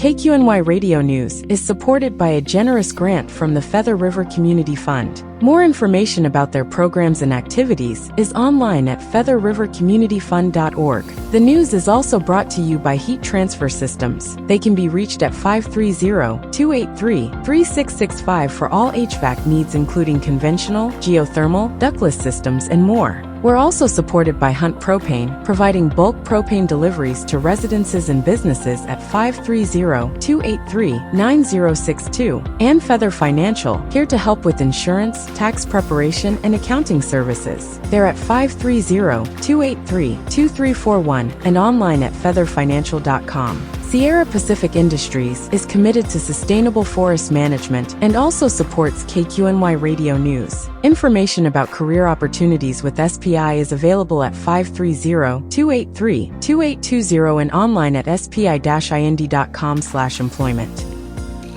KQNY Radio News is supported by a generous grant from the Feather River Community Fund. More information about their programs and activities is online at featherrivercommunityfund.org. The news is also brought to you by Heat Transfer Systems. They can be reached at 530-283-3665 for all HVAC needs including conventional, geothermal, ductless systems, and more. We're also supported by Hunt Propane, providing bulk propane deliveries to residences and businesses at 530-283-9062, and Feather Financial, here to help with insurance, tax preparation, and accounting services. They're at 530-283-2341 and online at featherfinancial.com. Sierra Pacific Industries is committed to sustainable forest management and also supports KQNY Radio News. Information about career opportunities with SPI is available at 530-283-2820 and online at spi-ind.com/employment.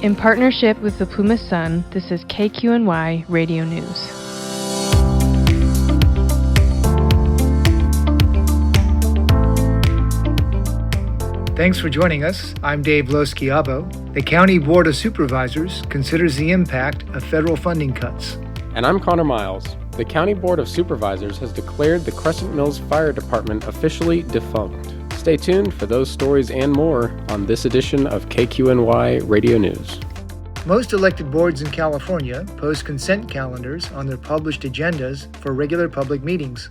In partnership with the Plumas Sun, this is KQNY Radio News. Thanks for joining us. I'm Dave Loschiavo. The County Board of Supervisors considers the impact of federal funding cuts. And I'm Connor Miles. The County Board of Supervisors has declared the Crescent Mills Fire Department officially defunct. Stay tuned for those stories and more on this edition of KQNY Radio News. Most elected boards in California post consent calendars on their published agendas for regular public meetings.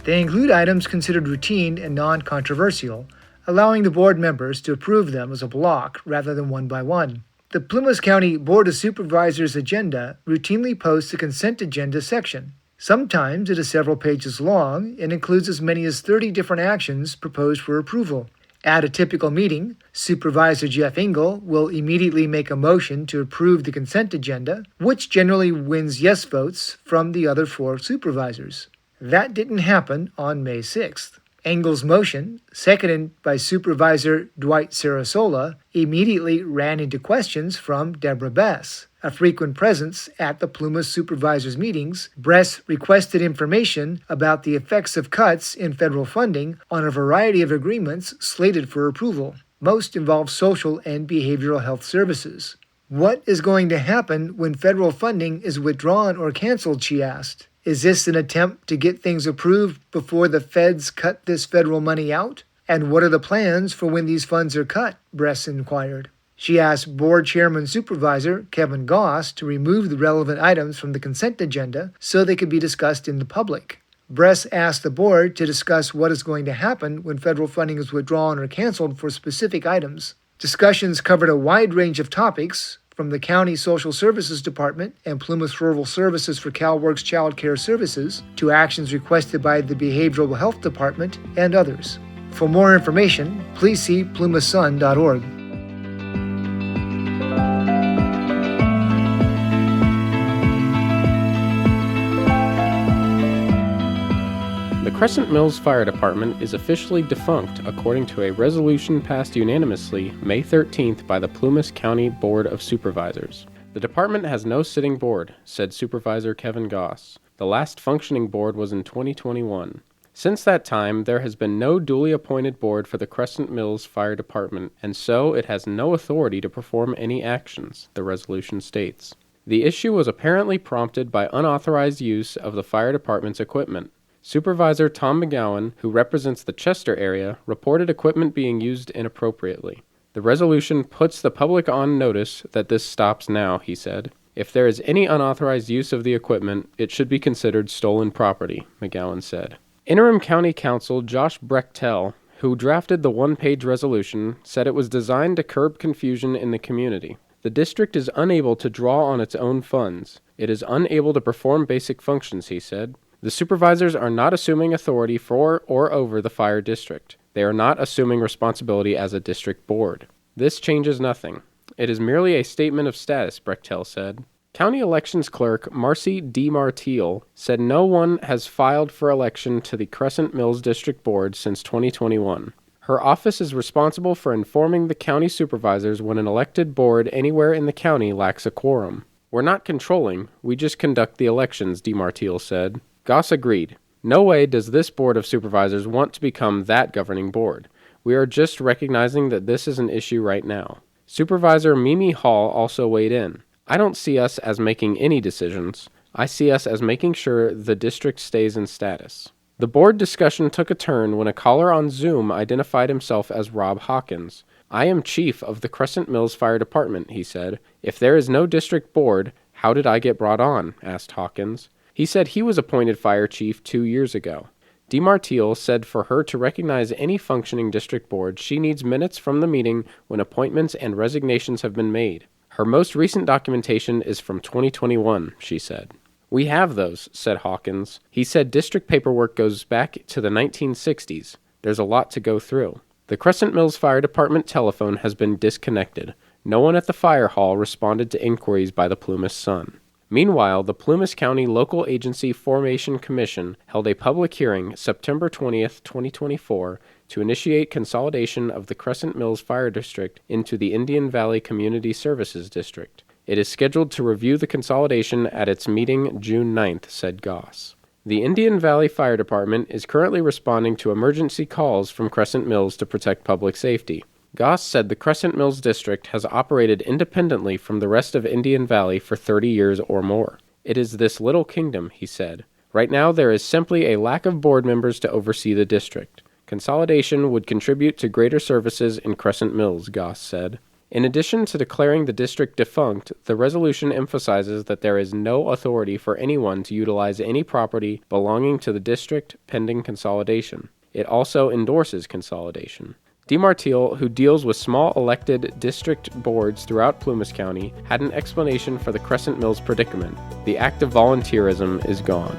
They include items considered routine and non-controversial, allowing the board members to approve them as a block rather than one by one. The Plumas County Board of Supervisors agenda routinely posts a consent agenda section. Sometimes it is several pages long and includes as many as 30 different actions proposed for approval. At a typical meeting, Supervisor Jeff Engel will immediately make a motion to approve the consent agenda, which generally wins yes votes from the other 4 supervisors. That didn't happen on May 6th. Engel's motion, seconded by Supervisor Dwight Sarasola, immediately ran into questions from Deborah Bess. A frequent presence at the Plumas supervisors meetings, Bess requested information about the effects of cuts in federal funding on a variety of agreements slated for approval. Most involve social and behavioral health services. What is going to happen when federal funding is withdrawn or canceled, she asked. Is this an attempt to get things approved before the feds cut this federal money out? And what are the plans for when these funds are cut? Bress inquired. She asked Board Chairman Supervisor Kevin Goss to remove the relevant items from the consent agenda so they could be discussed in the public. Bress asked the board to discuss what is going to happen when federal funding is withdrawn or canceled for specific items. Discussions covered a wide range of topics, from the County Social Services Department and Plumas Rural Services for CalWorks Child Care Services to actions requested by the Behavioral Health Department and others. For more information, please see plumasun.org. The Crescent Mills Fire Department is officially defunct according to a resolution passed unanimously May 13th by the Plumas County Board of Supervisors. The department has no sitting board, said Supervisor Kevin Goss. The last functioning board was in 2021. Since that time, there has been no duly appointed board for the Crescent Mills Fire Department, and so it has no authority to perform any actions, the resolution states. The issue was apparently prompted by unauthorized use of the fire department's equipment. Supervisor Tom McGowan, who represents the Chester area, reported equipment being used inappropriately. The resolution puts the public on notice that this stops now, he said. If there is any unauthorized use of the equipment, it should be considered stolen property, McGowan said. Interim County Counsel Josh Brechtel, who drafted the one-page resolution, said it was designed to curb confusion in the community. The district is unable to draw on its own funds. It is unable to perform basic functions, he said. The supervisors are not assuming authority for or over the fire district. They are not assuming responsibility as a district board. This changes nothing. It is merely a statement of status, Brechtel said. County Elections Clerk Marcy DeMartile said no one has filed for election to the Crescent Mills District Board since 2021. Her office is responsible for informing the county supervisors when an elected board anywhere in the county lacks a quorum. We're not controlling, we just conduct the elections, DeMartile said. Goss agreed. No way does this Board of Supervisors want to become that governing board. We are just recognizing that this is an issue right now. Supervisor Mimi Hall also weighed in. "I don't see us as making any decisions. I see us as making sure the district stays in status." The board discussion took a turn when a caller on Zoom identified himself as Rob Hawkins. "I am chief of the Crescent Mills Fire Department," he said. "If there is no district board, how did I get brought on?" asked Hawkins. He said he was appointed fire chief 2 years ago. DeMartile said for her to recognize any functioning district board, she needs minutes from the meeting when appointments and resignations have been made. Her most recent documentation is from 2021, she said. "We have those," said Hawkins. He said district paperwork goes back to the 1960s. There's a lot to go through. The Crescent Mills Fire Department telephone has been disconnected. No one at the fire hall responded to inquiries by the Plumas Sun. Meanwhile, the Plumas County Local Agency Formation Commission held a public hearing September 20th, 2024, to initiate consolidation of the Crescent Mills Fire District into the Indian Valley Community Services District. It is scheduled to review the consolidation at its meeting June 9th, said Goss. The Indian Valley Fire Department is currently responding to emergency calls from Crescent Mills to protect public safety. Goss said the Crescent Mills District has operated independently from the rest of Indian Valley for 30 years or more. "It is this little kingdom," he said. "Right now there is simply a lack of board members to oversee the district. Consolidation would contribute to greater services in Crescent Mills," Goss said. In addition to declaring the district defunct, the resolution emphasizes that there is no authority for anyone to utilize any property belonging to the district pending consolidation. It also endorses consolidation. DeMartile, who deals with small elected district boards throughout Plumas County, had an explanation for the Crescent Mills predicament. "The act of volunteerism is gone."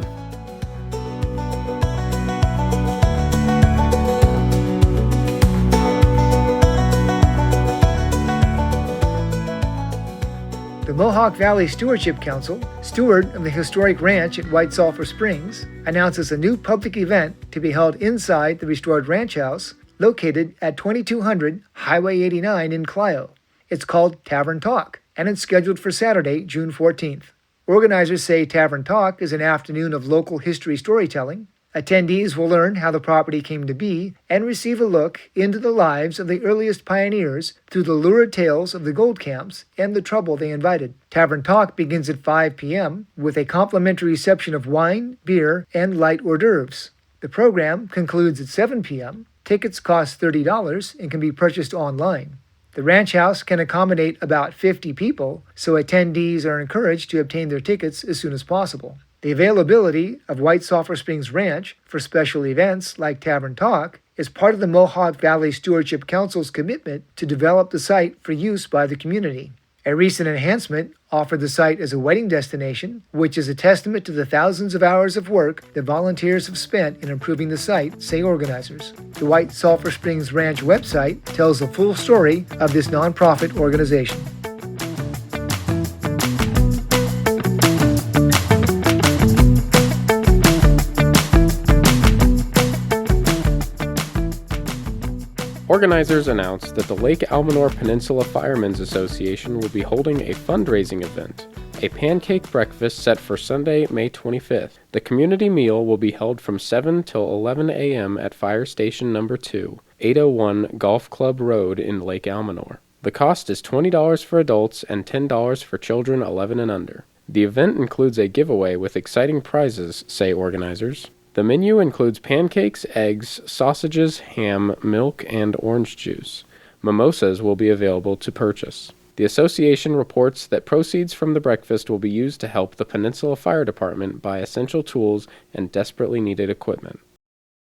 The Mohawk Valley Stewardship Council, steward of the historic ranch at White Sulphur Springs, announces a new public event to be held inside the restored ranch house located at 2200 Highway 89 in Clio. It's called Tavern Talk, and it's scheduled for Saturday, June 14th. Organizers say Tavern Talk is an afternoon of local history storytelling. Attendees will learn how the property came to be and receive a look into the lives of the earliest pioneers through the lurid tales of the gold camps and the trouble they invited. Tavern Talk begins at 5 p.m. with a complimentary reception of wine, beer, and light hors d'oeuvres. The program concludes at 7 p.m. Tickets cost $30 and can be purchased online. The ranch house can accommodate about 50 people, so attendees are encouraged to obtain their tickets as soon as possible. The availability of White Sulphur Springs Ranch for special events like Tavern Talk is part of the Mohawk Valley Stewardship Council's commitment to develop the site for use by the community. A recent enhancement offered the site as a wedding destination, which is a testament to the thousands of hours of work that volunteers have spent in improving the site, say organizers. The White Sulphur Springs Ranch website tells the full story of this nonprofit organization. Organizers announced that the Lake Almanor Peninsula Firemen's Association will be holding a fundraising event, a pancake breakfast set for Sunday, May 25th. The community meal will be held from 7 till 11 a.m. at Fire Station No. 2, 801 Golf Club Road in Lake Almanor. The cost is $20 for adults and $10 for children 11 and under. The event includes a giveaway with exciting prizes, say organizers. The menu includes pancakes, eggs, sausages, ham, milk, and orange juice. Mimosas will be available to purchase. The association reports that proceeds from the breakfast will be used to help the Peninsula Fire Department buy essential tools and desperately needed equipment.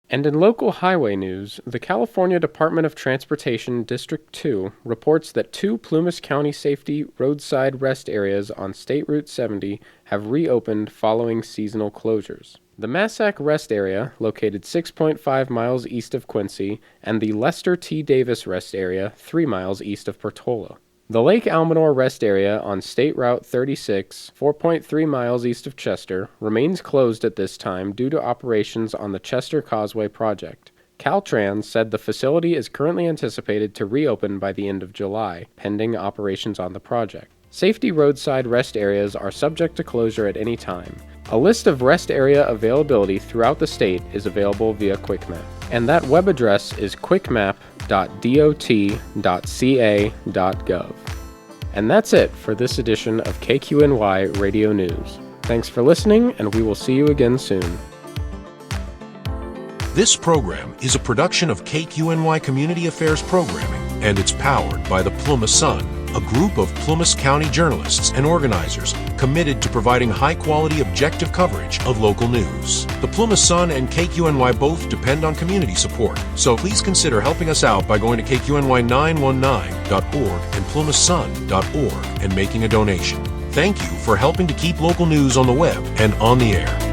And in local highway news, the California Department of Transportation District 2 reports that 2 Plumas County safety roadside rest areas on State Route 70 have reopened following seasonal closures. The Massac Rest Area, located 6.5 miles east of Quincy, and the Lester T. Davis Rest Area, 3 miles east of Portola. The Lake Almanor Rest Area on State Route 36, 4.3 miles east of Chester, remains closed at this time due to operations on the Chester Causeway project. Caltrans said the facility is currently anticipated to reopen by the end of July, pending operations on the project. Safety roadside rest areas are subject to closure at any time. A list of rest area availability throughout the state is available via QuickMap, and that web address is quickmap.gov/. www.plumas.dot.ca.gov. And that's it for this edition of KQNY Radio News. Thanks for listening, and we will see you again soon. This program is a production of KQNY Community Affairs Programming, and it's powered by the Plumas Sun, a group of Plumas County journalists and organizers committed to providing high-quality, objective coverage of local news. The Plumas Sun and KQNY both depend on community support, so please consider helping us out by going to KQNY919.org and plumassun.org and making a donation. Thank you for helping to keep local news on the web and on the air.